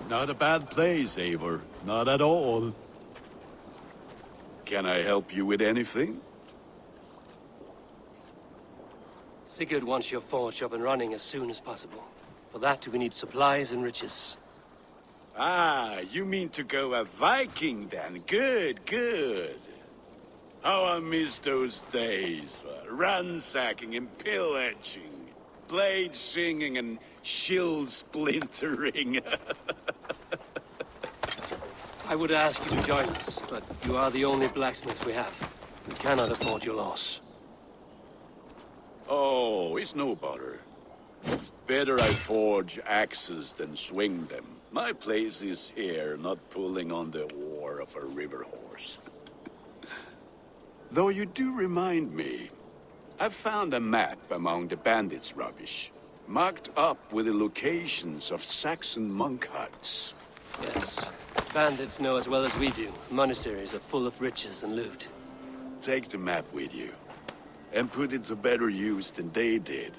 Not a bad place, Eivor. Not at all. Can I help you with anything? Sigurd wants your forge up and running as soon as possible. For that, we need supplies and riches. Ah, you mean to go a Viking then? Good, good. How I miss those days. Ransacking and pillaging. Blade singing and shield splintering. I would ask you to join us, but you are the only blacksmith we have. We cannot afford your loss. Oh, it's no bother. Better I forge axes than swing them. My place is here, not pulling on the oar of a river horse. Though you do remind me, I found a map among the bandits' rubbish, marked up with the locations of Saxon monk huts. Yes. Bandits know as well as we do. Monasteries are full of riches and loot. Take the map with you, and put it to better use than they did.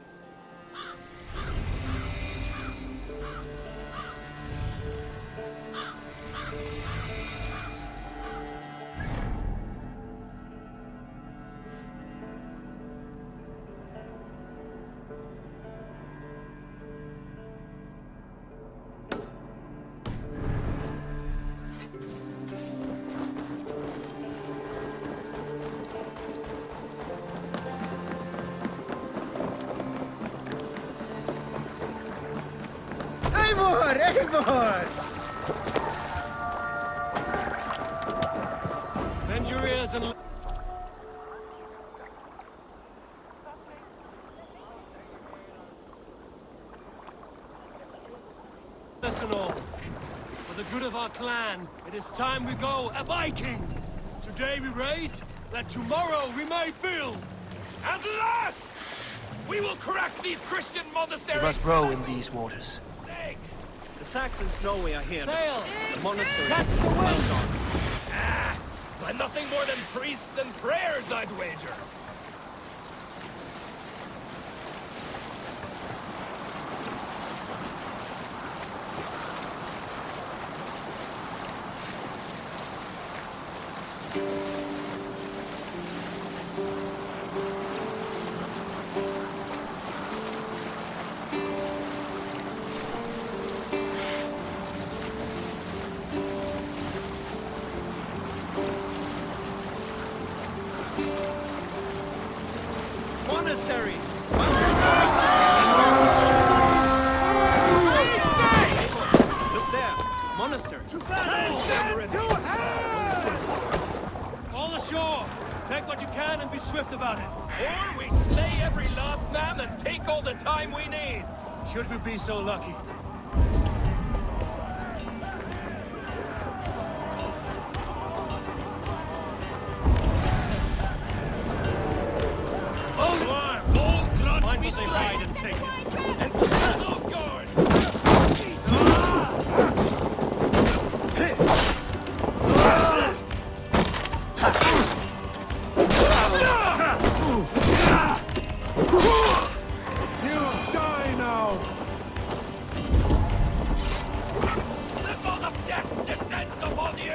Eivor! Bend your ears and listen all. For the good of our clan, it is time we go a Viking. Today we raid, that tomorrow we may build. At last! We will crack these Christian monasteries! We must row in these waters. Thanks! The Saxons know we are here. Sail! The monastery Catch the well wind! gone. By nothing more than priests and prayers, I'd wager. Monastery! Look there! Monastery! All ashore! Take what you can and be swift about it. Or we slay every last man and take all the time we need. Should we be so lucky? Find what they hide and take it. And kill those guards! The bolt of death descends upon you!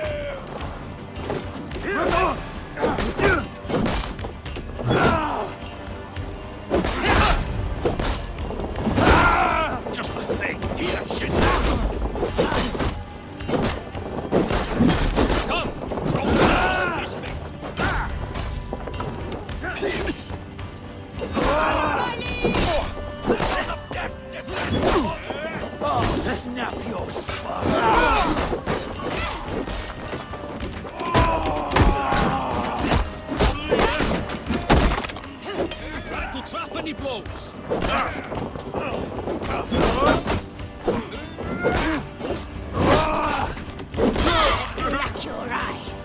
Just the thing! Here, shit! Come! Roll down, snap your spine! Try to trap any blows! Lock your eyes.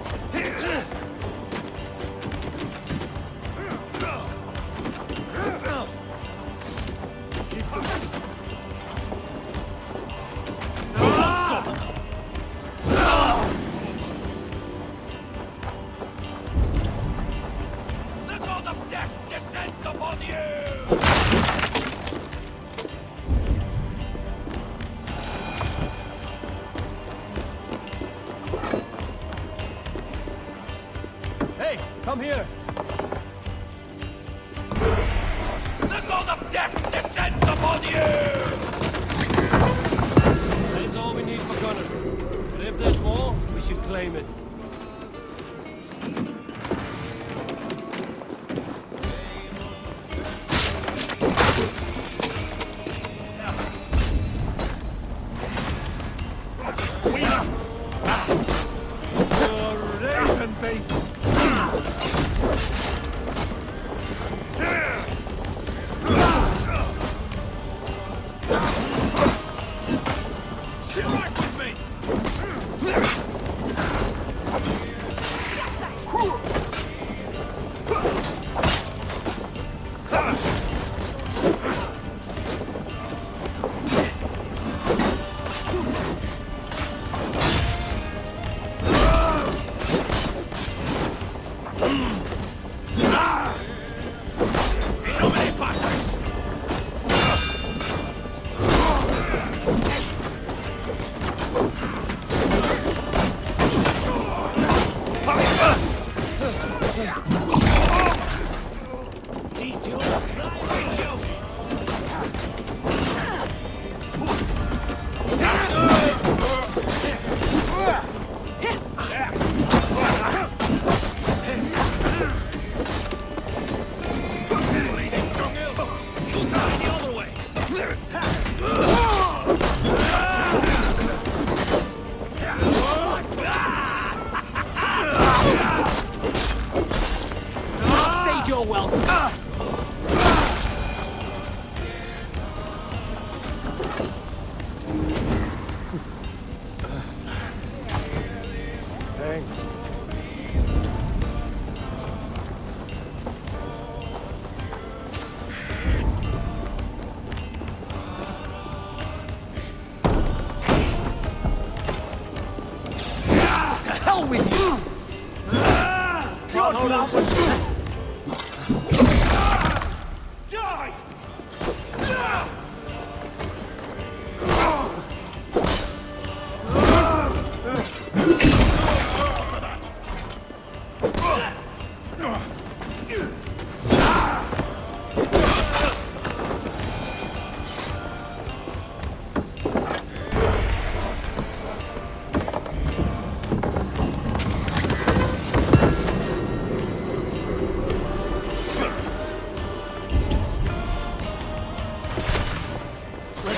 Come here. The god of death descends upon you! That is all we need for Gunner. But if there's more, we should claim it.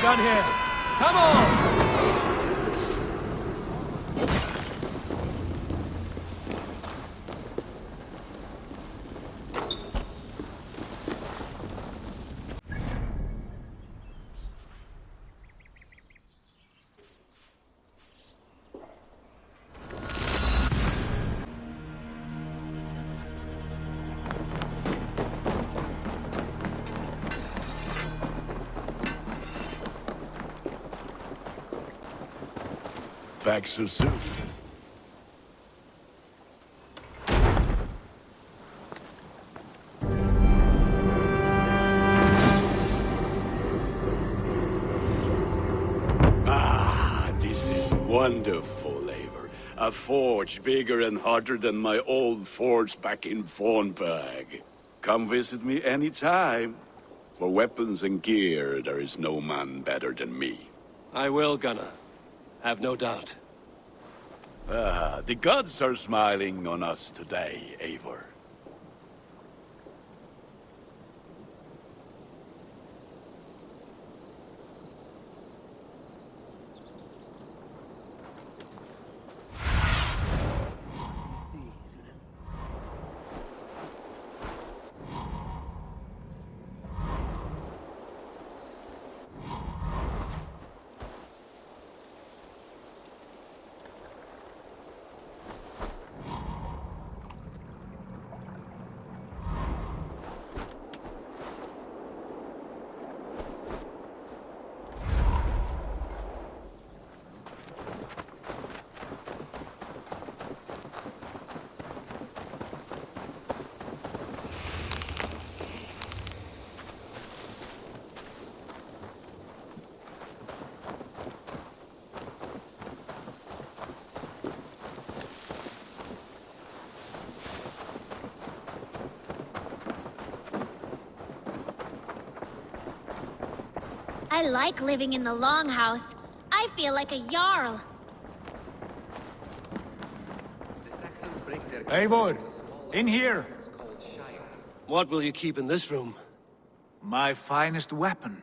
Gun here. Come on! Back so soon. Ah, this is wonderful, Eivor. A forge bigger and hotter than my old forge back in Fornburg. Come visit me anytime. For weapons and gear, there is no man better than me. I will, Gunner. Have no doubt. Ah, the gods are smiling on us today, Eivor. I like living in the Longhouse. I feel like a Jarl. Eivor, in here. What will you keep in this room? My finest weapon.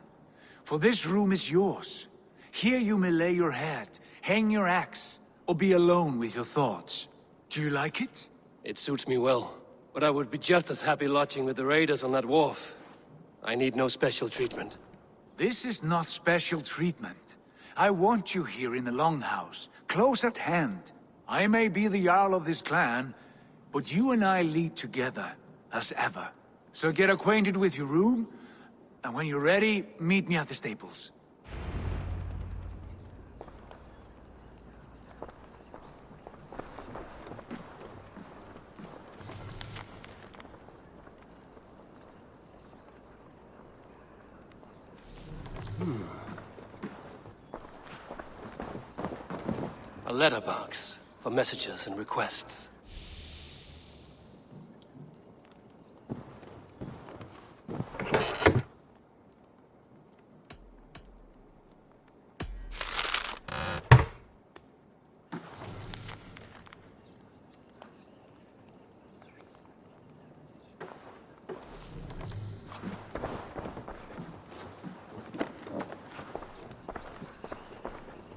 For this room is yours. Here you may lay your head, hang your axe, or be alone with your thoughts. Do you like it? It suits me well, but I would be just as happy lodging with the raiders on that wharf. I need no special treatment. This is not special treatment. I want you here in the Longhouse, close at hand. I may be the Jarl of this clan, but you and I lead together, as ever. So get acquainted with your room, and when you're ready, meet me at the stables. A letterbox for messages and requests.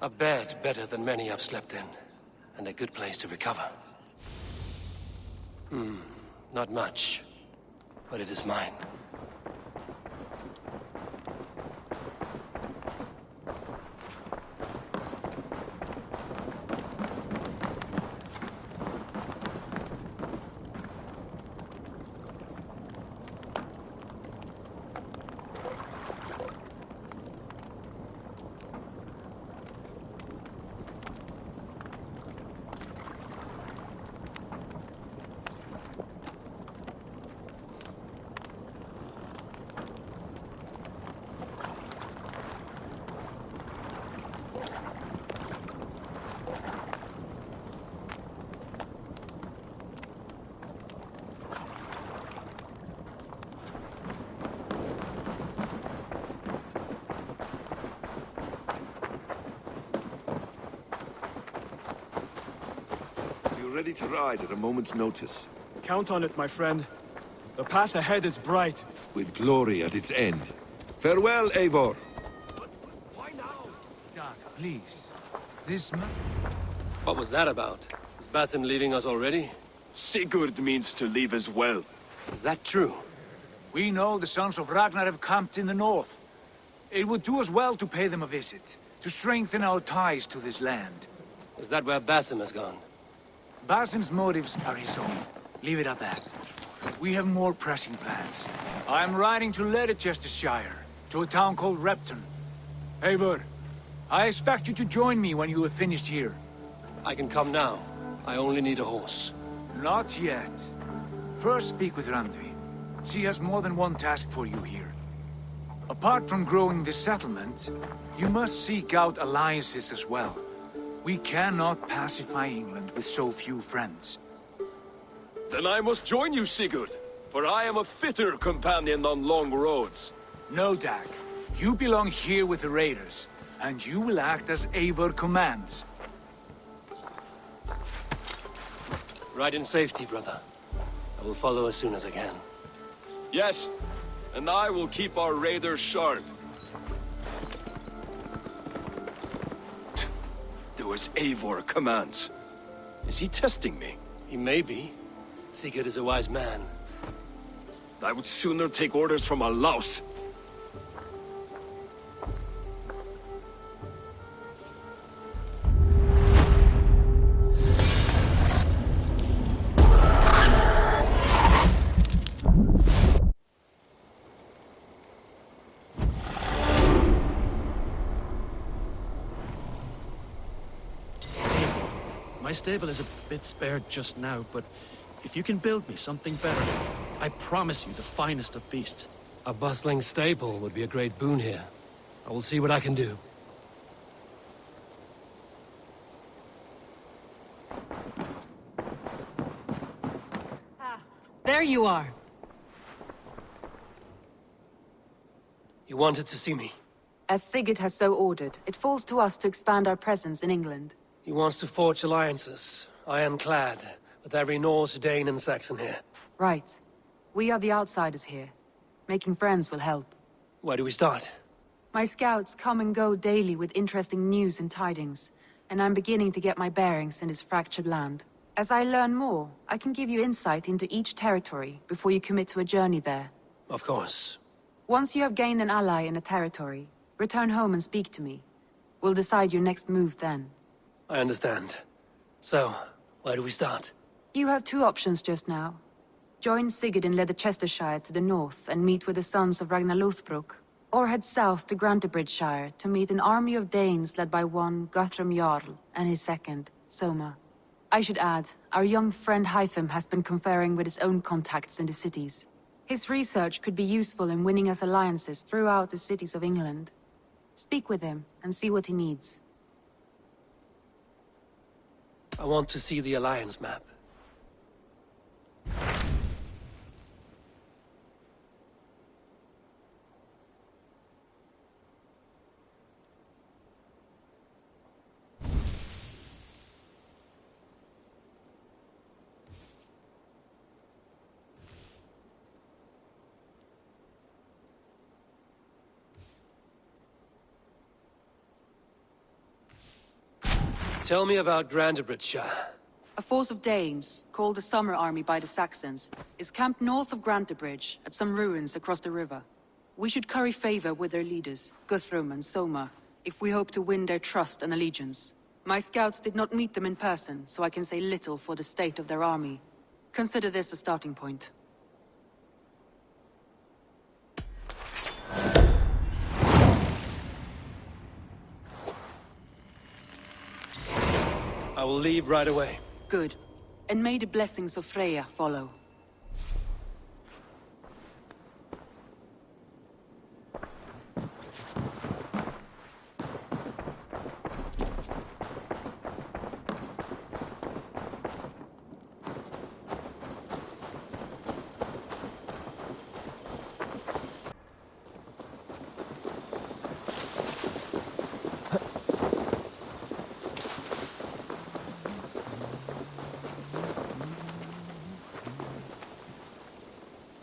A bed better than many I've slept in, and a good place to recover. Not much, but it is mine. You're ready to ride at a moment's notice. Count on it, my friend. The path ahead is bright. With glory at its end. Farewell, Eivor. Why now? Doc, please. This man... What was that about? Is Basim leaving us already? Sigurd means to leave as well. Is that true? We know the sons of Ragnar have camped in the north. It would do us well to pay them a visit, to strengthen our ties to this land. Is that where Basim has gone? Basim's motives are his own. Leave it at that. We have more pressing plans. I'm riding to Leicestershire, to a town called Repton. Eivor, I expect you to join me when you have finished here. I can come now. I only need a horse. Not yet. First speak with Randvi. She has more than one task for you here. Apart from growing this settlement, you must seek out alliances as well. We cannot pacify England with so few friends. Then I must join you, Sigurd, for I am a fitter companion on long roads. No, Dag. You belong here with the raiders, and you will act as Eivor commands. Ride in safety, brother. I will follow as soon as I can. Yes, and I will keep our raiders sharp. Do as Eivor commands. Is he testing me? He may be. Sigurd is a wise man. I would sooner take orders from a louse. My stable is a bit spared just now, but if you can build me something better, I promise you the finest of beasts. A bustling stable would be a great boon here. I will see what I can do. There you are. You wanted to see me? As Sigurd has so ordered, it falls to us to expand our presence in England. He wants to forge alliances, ironclad, with every Norse, Dane, and Saxon here. Right. We are the outsiders here. Making friends will help. Where do we start? My scouts come and go daily with interesting news and tidings, and I'm beginning to get my bearings in this fractured land. As I learn more, I can give you insight into each territory before you commit to a journey there. Of course. Once you have gained an ally in a territory, return home and speak to me. We'll decide your next move then. I understand. So, where do we start? You have two options just now. Join Sigurd in Leicestershire to the north and meet with the sons of Ragnar Lothbrok, or head south to Grantebridgeshire to meet an army of Danes led by one Guthrum Jarl and his second, Soma. I should add, our young friend Hytham has been conferring with his own contacts in the cities. His research could be useful in winning us alliances throughout the cities of England. Speak with him and see what he needs. I want to see the Alliance map. Tell me about Grantebridgeshire. A force of Danes, called the Summer Army by the Saxons, is camped north of Grantebridge at some ruins across the river. We should curry favor with their leaders, Guthrum and Soma, if we hope to win their trust and allegiance. My scouts did not meet them in person, so I can say little for the state of their army. Consider this a starting point. I will leave right away. Good. And may the blessings of Freya follow.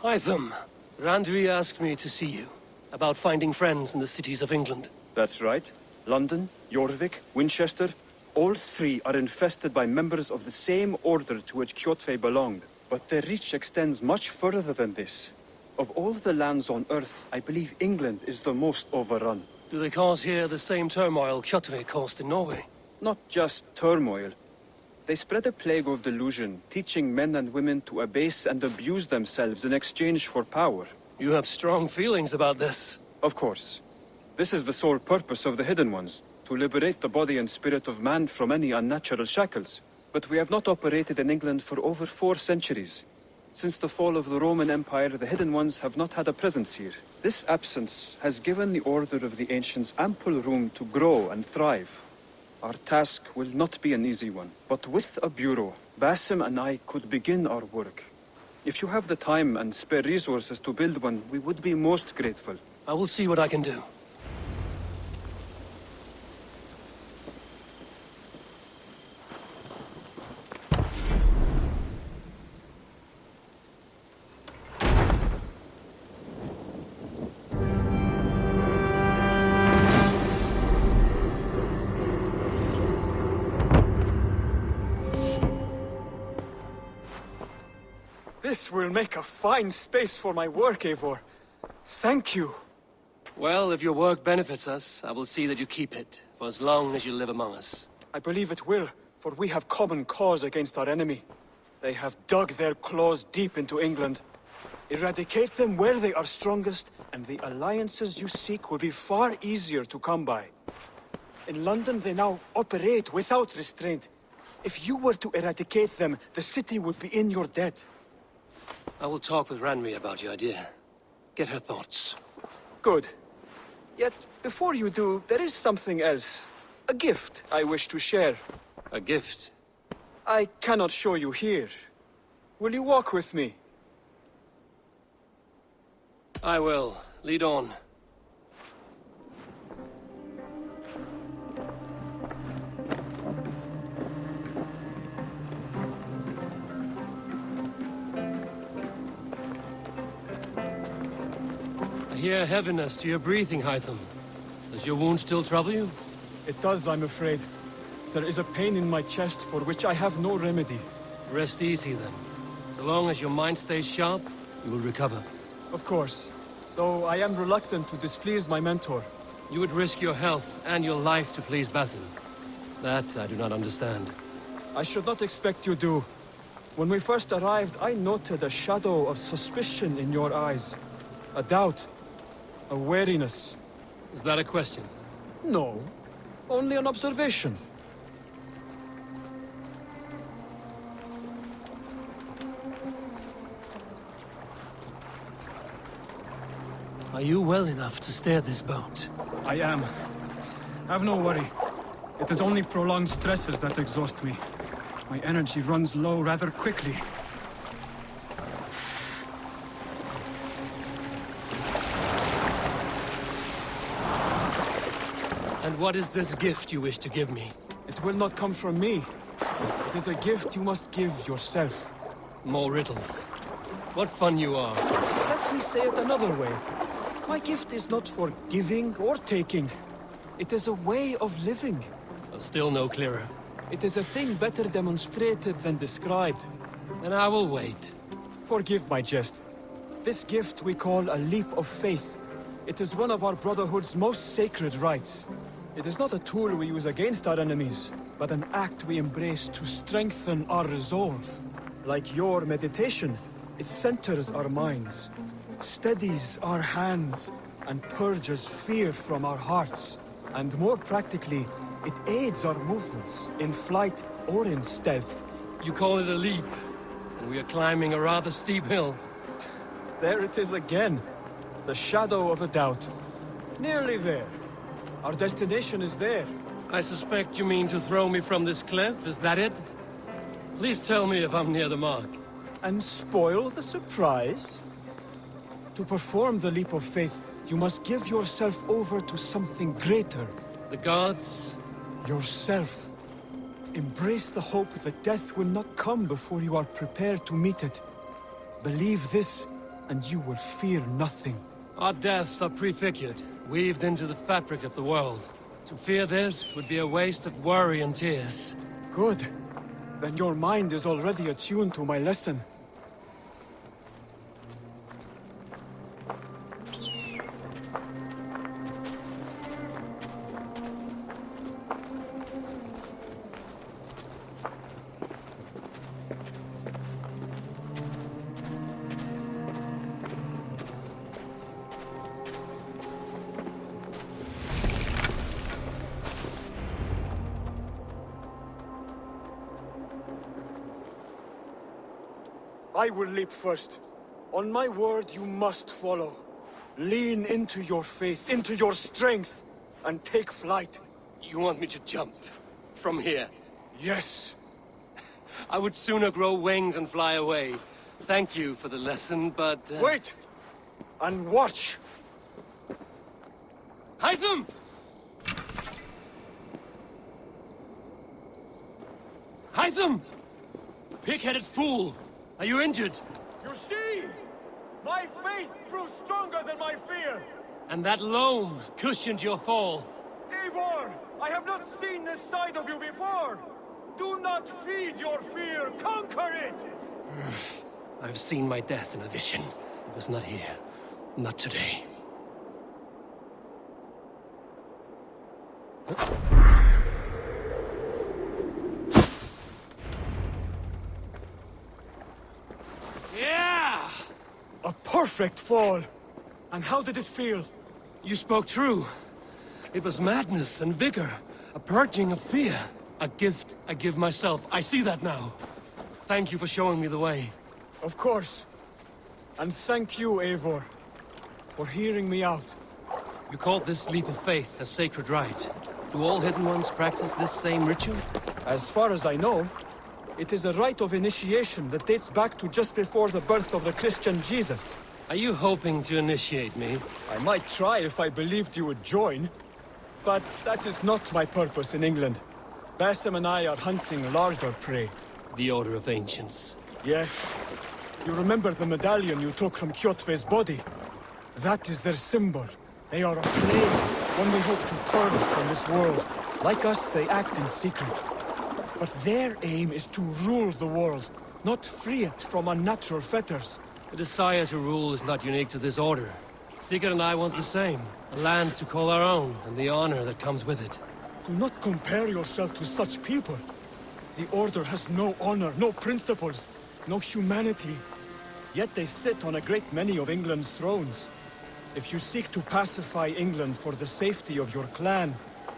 Hytham, Randvi asked me to see you, about finding friends in the cities of England. That's right. London, Jorvik, Winchester, all three are infested by members of the same order to which Kjotve belonged. But their reach extends much further than this. Of all the lands on Earth, I believe England is the most overrun. Do they cause here the same turmoil Kjotve caused in Norway? Not just turmoil. They spread a plague of delusion, teaching men and women to abase and abuse themselves in exchange for power. You have strong feelings about this. Of course. This is the sole purpose of the Hidden Ones, to liberate the body and spirit of man from any unnatural shackles. But we have not operated in England for over 4 centuries. Since the fall of the Roman Empire, the Hidden Ones have not had a presence here. This absence has given the Order of the Ancients ample room to grow and thrive. Our task will not be an easy one, but with a bureau, Basim and I could begin our work. If you have the time and spare resources to build one, we would be most grateful. I will see what I can do. This will make a fine space for my work, Eivor. Thank you. Well, if your work benefits us, I will see that you keep it, for as long as you live among us. I believe it will, for we have common cause against our enemy. They have dug their claws deep into England. Eradicate them where they are strongest, and the alliances you seek will be far easier to come by. In London, they now operate without restraint. If you were to eradicate them, the city would be in your debt. I will talk with Ranri about your idea. Get her thoughts. Good. Yet, before you do, there is something else. A gift I wish to share. A gift? I cannot show you here. Will you walk with me? I will. Lead on. hear heaviness to your breathing, Hytham. Does your wound still trouble you? It does, I'm afraid. There is a pain in my chest for which I have no remedy. Rest easy, then. So long as your mind stays sharp, you will recover. Of course. Though I am reluctant to displease my mentor. You would risk your health and your life to please Basin. That I do not understand. I should not expect you do. When we first arrived, I noted a shadow of suspicion in your eyes. A doubt. A wariness. Is that a question? No. Only an observation. Are you well enough to steer this boat? I am. Have no worry. It is only prolonged stresses that exhaust me. My energy runs low rather quickly. And what is this gift you wish to give me? It will not come from me. It is a gift you must give yourself. More riddles. What fun you are. Let me say it another way. My gift is not for giving or taking. It is a way of living. Still no clearer. It is a thing better demonstrated than described. Then I will wait. Forgive my jest. This gift we call a leap of faith. It is one of our Brotherhood's most sacred rites. It is not a tool we use against our enemies, but an act we embrace to strengthen our resolve. Like your meditation, it centers our minds, steadies our hands, and purges fear from our hearts. And more practically, it aids our movements, in flight or in stealth. You call it a leap, and we are climbing a rather steep hill. There it is again. The shadow of a doubt. Nearly there. Our destination is there. I suspect you mean to throw me from this cliff, is that it? Please tell me if I'm near the mark. And spoil the surprise? To perform the leap of faith, you must give yourself over to something greater. The gods? Yourself. Embrace the hope that death will not come before you are prepared to meet it. Believe this, and you will fear nothing. Our deaths are prefigured, weaved into the fabric of the world. To fear this would be a waste of worry and tears. Good. Then your mind is already attuned to my lesson. I will leap first. On my word, you must follow. Lean into your faith, into your strength, and take flight. You want me to jump? From here? Yes. I would sooner grow wings and fly away. Thank you for the lesson, but... Wait! And watch! Hytham! Hytham! Pig-headed fool! Are you injured? You see? My faith proved stronger than my fear! And that loam cushioned your fall. Eivor! I have not seen this side of you before! Do not feed your fear, conquer it! I've seen my death in a vision. It was not here. Not today. Yeah! A perfect fall! And how did it feel? You spoke true. It was madness and vigor. A purging of fear. A gift I give myself. I see that now. Thank you for showing me the way. Of course. And thank you, Eivor, for hearing me out. You called this leap of faith a sacred rite. Do all Hidden Ones practice this same ritual? As far as I know, it is a rite of initiation that dates back to just before the birth of the Christian Jesus. Are you hoping to initiate me? I might try if I believed you would join. But that is not my purpose in England. Basim and I are hunting larger prey. The Order of Ancients. Yes. You remember the medallion you took from Kjotve's body? That is their symbol. They are a plague, one we hope to purge from this world. Like us, they act in secret. But their aim is to rule the world, not free it from unnatural fetters. The desire to rule is not unique to this order. Sigurd and I want the same. A land to call our own, and the honor that comes with it. Do not compare yourself to such people. The Order has no honor, no principles, no humanity. Yet they sit on a great many of England's thrones. If you seek to pacify England for the safety of your clan...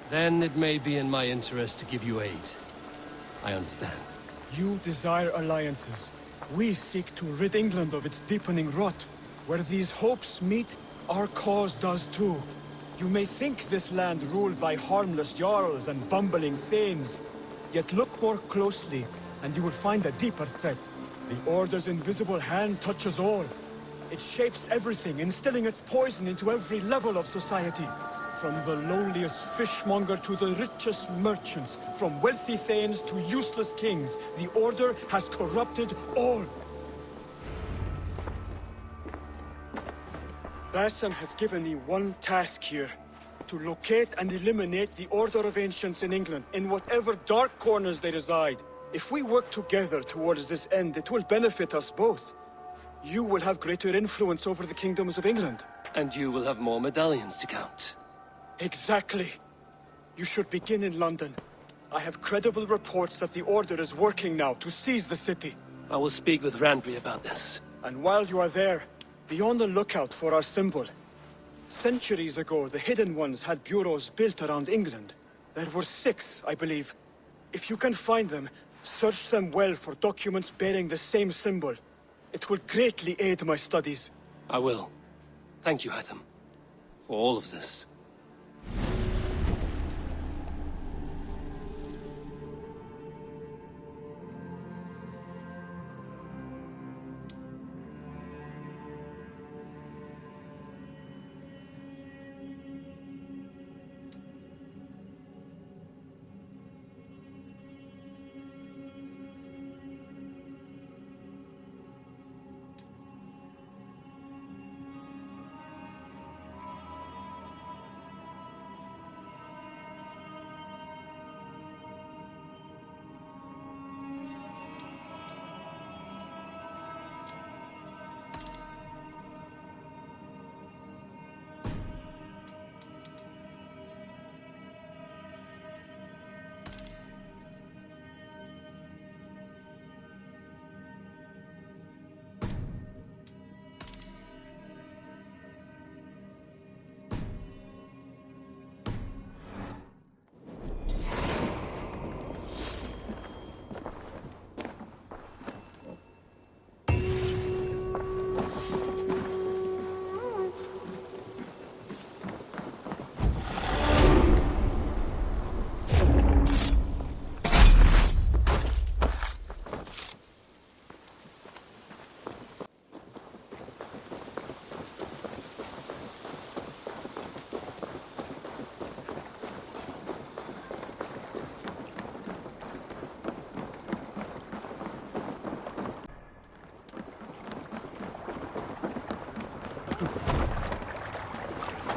Then it may be in my interest to give you aid. I understand. You desire alliances. We seek to rid England of its deepening rot. Where these hopes meet, our cause does too. You may think this land ruled by harmless jarls and bumbling thanes. Yet look more closely, and you will find a deeper threat. The Order's invisible hand touches all. It shapes everything, instilling its poison into every level of society. From the lowliest fishmonger to the richest merchants, from wealthy thanes to useless kings, the Order has corrupted all. Basim has given me one task here. To locate and eliminate the Order of Ancients in England, in whatever dark corners they reside. If we work together towards this end, it will benefit us both. You will have greater influence over the kingdoms of England. And you will have more medallions to count. Exactly. You should begin in London. I have credible reports that the Order is working now to seize the city. I will speak with Randry about this. And while you are there, be on the lookout for our symbol. Centuries ago, the Hidden Ones had bureaus built around England. There were 6, I believe. If you can find them, search them well for documents bearing the same symbol. It will greatly aid my studies. I will. Thank you, Hatham, for all of this.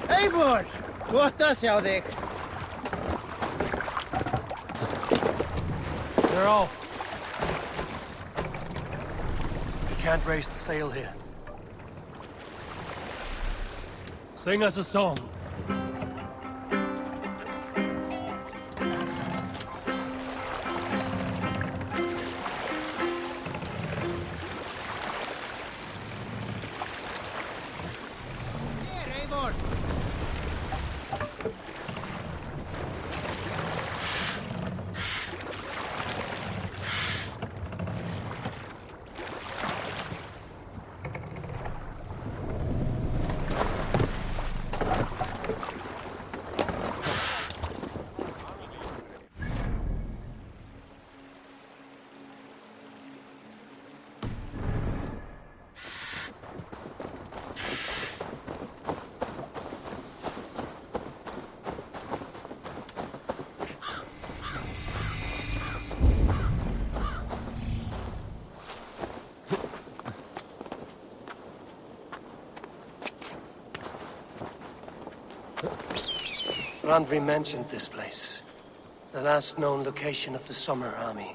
Eivor! Tuosta se on dek. They're off. We can't raise the sail here. Sing us a song. Randvi mentioned this place. The last known location of the Summer Army.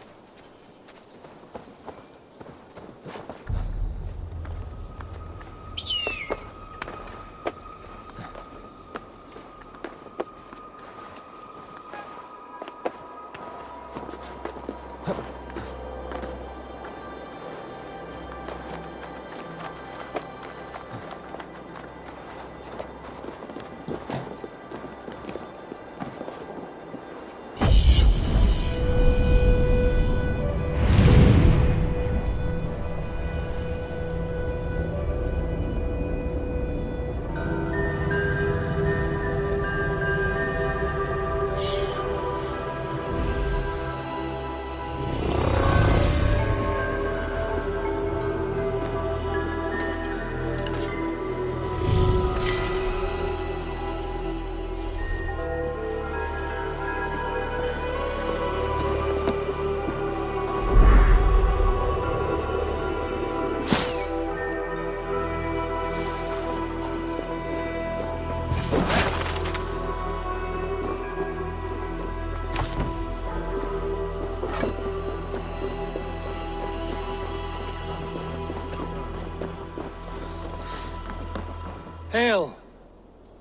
Hail!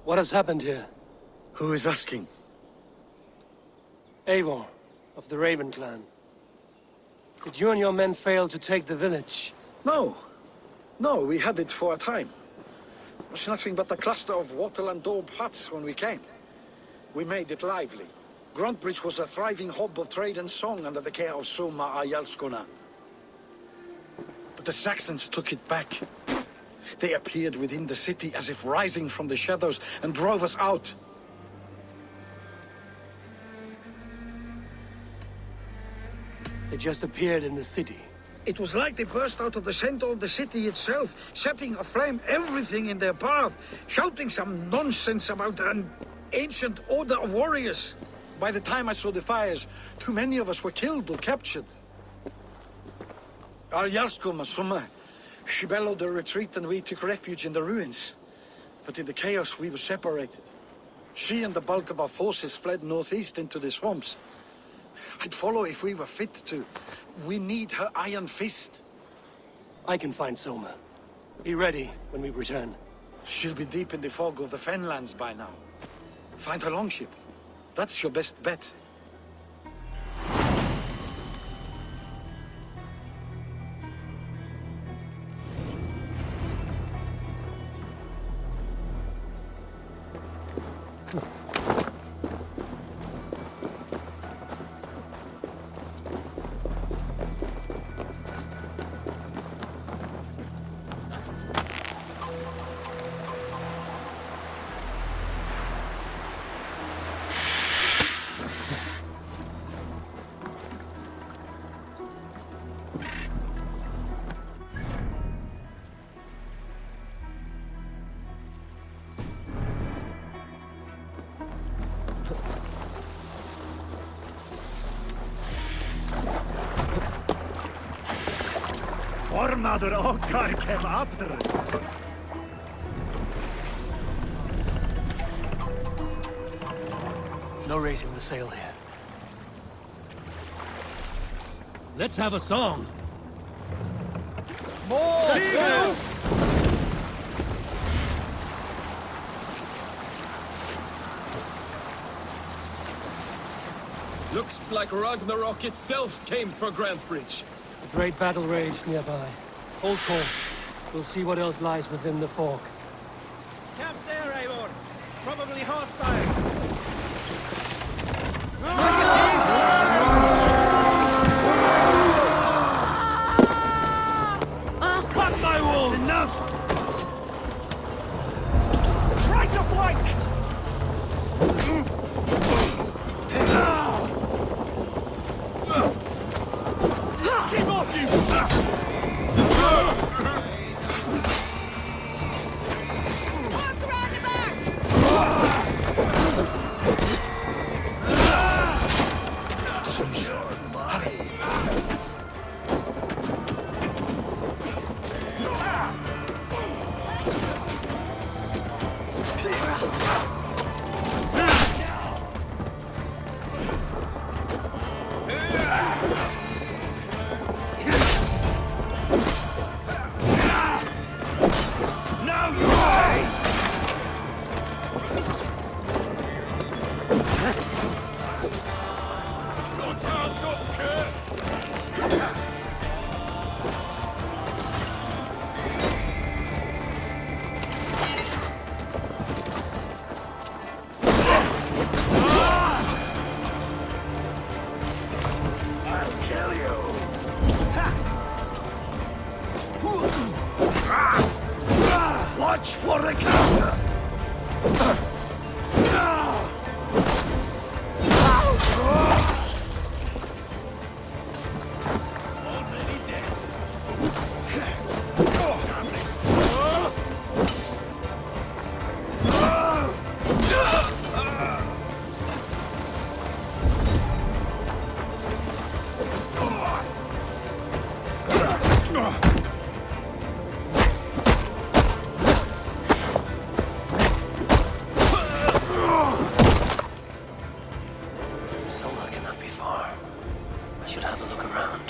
What has happened here? Who is asking? Eivor, of the Raven clan. Did you and your men fail to take the village? No. No, we had it for a time. It was nothing but a cluster of wattle and daub huts when we came. We made it lively. Grantebridge was a thriving hub of trade and song under the care of Soma Ayalskona. But the Saxons took it back. They appeared within the city as if rising from the shadows and drove us out. They just appeared in the city. It was like they burst out of the center of the city itself, setting aflame everything in their path, shouting some nonsense about an ancient order of warriors. By the time I saw the fires, too many of us were killed or captured. Our Yarskoma, Soma, she bellowed a retreat and we took refuge in the ruins. But in the chaos, we were separated. She and the bulk of our forces fled northeast into the swamps. I'd follow if we were fit to. We need her iron fist. I can find Soma. Be ready when we return. She'll be deep in the fog of the Fenlands by now. Find her longship. That's your best bet. Ormadur okkar kem aftur. No raising the sail here. Let's have a song. More sail! Looks like Ragnarok itself came for Grantebridge. A great battle raged nearby. Hold course. We'll see what else lies within the fog. Camp there, Eivor. Probably hostile. Cut my wolves! Enough! Try to flank! Keep off, you! Walk around the back! Watch for the counter! Already dead. Soma cannot be far. I should have a look around.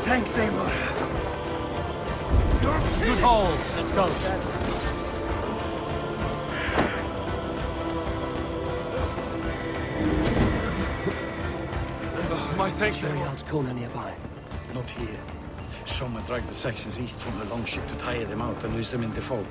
Thanks, Eivor. Good haul. Let's go. My thanks, Imperial's Kona nearby. Not here. Soma dragged the Saxons east from the longship to tire them out and lose them in the fog.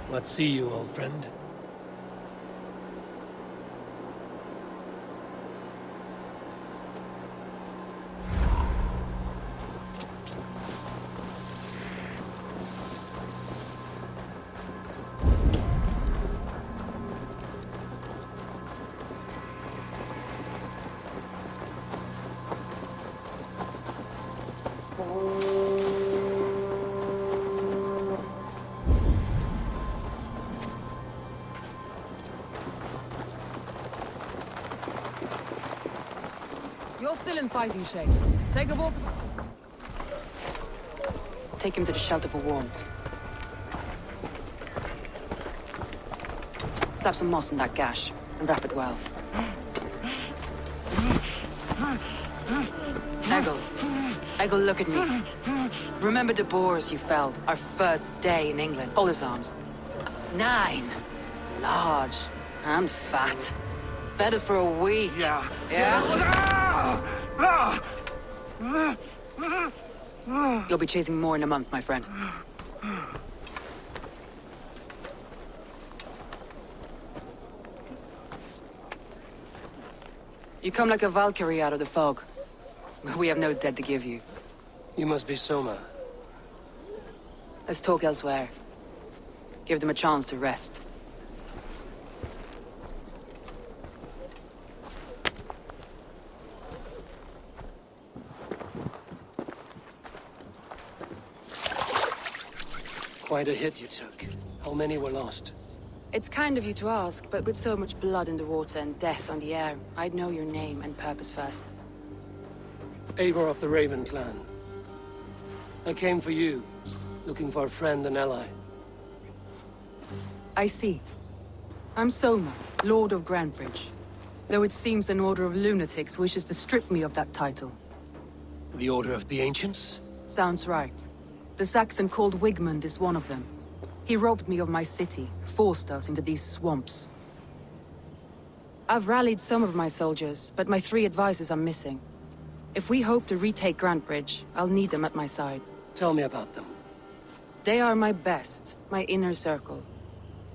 Let's see you, old friend. You're still in fighting shape. Take a walk. Take him to the shelter for warmth. Slap some moss in that gash and wrap it well. Eggle, look at me. Remember the boars you felled our first day in England? Hold his arms. 9. Large and fat. Fed us for a week. Yeah. You'll be chasing more in a month, my friend. You come like a Valkyrie out of the fog. We have no dead to give you. You must be Soma. Let's talk elsewhere. Give them a chance to rest. Quite a hit you took. How many were lost? It's kind of you to ask, but with so much blood in the water and death on the air, I'd know your name and purpose first. Eivor of the Raven clan. I came for you, looking for a friend and ally. I see. I'm Soma, Lord of Grantebridge. Though it seems an order of lunatics wishes to strip me of that title. The Order of the Ancients? Sounds right. The Saxon called Wigmund is one of them. He robbed me of my city, forced us into these swamps. I've rallied some of my soldiers, but my 3 advisors are missing. If we hope to retake Grantebridge, I'll need them at my side. Tell me about them. They are my best, my inner circle.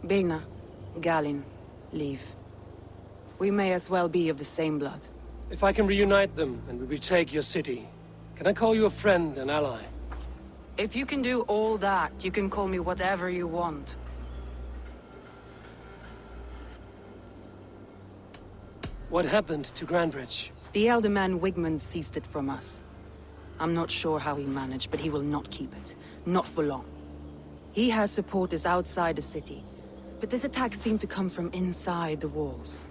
Birna, Galin, Leave. We may as well be of the same blood. If I can reunite them and we retake your city, can I call you a friend and ally? If you can do all that, you can call me whatever you want. What happened to Grantebridge? The elder man Wigmund seized it from us. I'm not sure how he managed, but he will not keep it. Not for long. He has supporters outside the city, but this attack seemed to come from inside the walls.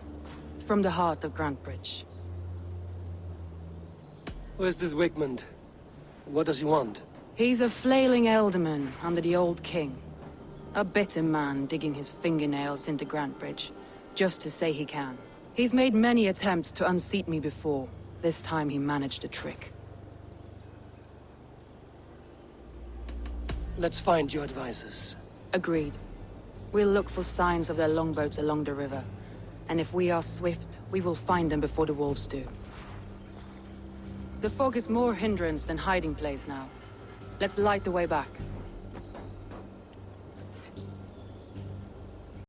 from the heart of Grantebridge. Where's this Wigmund? What does he want? He's a flailing alderman under the old king. A bitter man digging his fingernails into Grantebridge, just to say he can. He's made many attempts to unseat me before. This time he managed a trick. Let's find your advisors. Agreed. We'll look for signs of their longboats along the river. And if we are swift, we will find them before the wolves do. The fog is more hindrance than hiding place now. Let's light the way back.